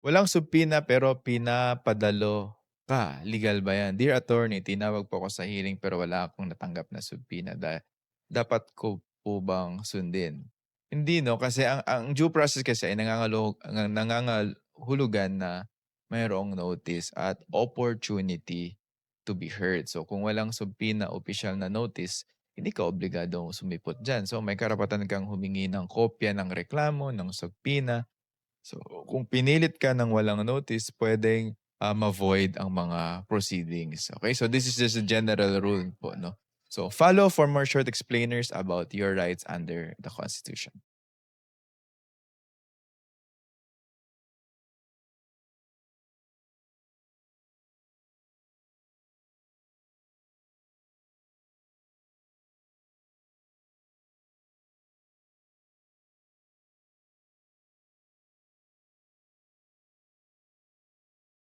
Walang subpina pero pinapadalo ka, legal ba 'yan? "Dear attorney, tinawag po ako sa hearing pero wala akong natanggap na subpina dapat ko po bang sundin?" Hindi 'no, kasi ang due process kasi ay nangangahulugan na mayroong notice at opportunity to be heard. So kung walang subpina, opisyal na notice, hindi ka obligadong sumipot diyan. So may karapatan kang humingi ng kopya ng reklamo, ng subpina. So, kung pinilit ka ng walang notice puwedeng, ma-void ang mga proceedings, okay. So, this is just a general rule po 'no. So, follow for more short explainers about your rights under the Constitution.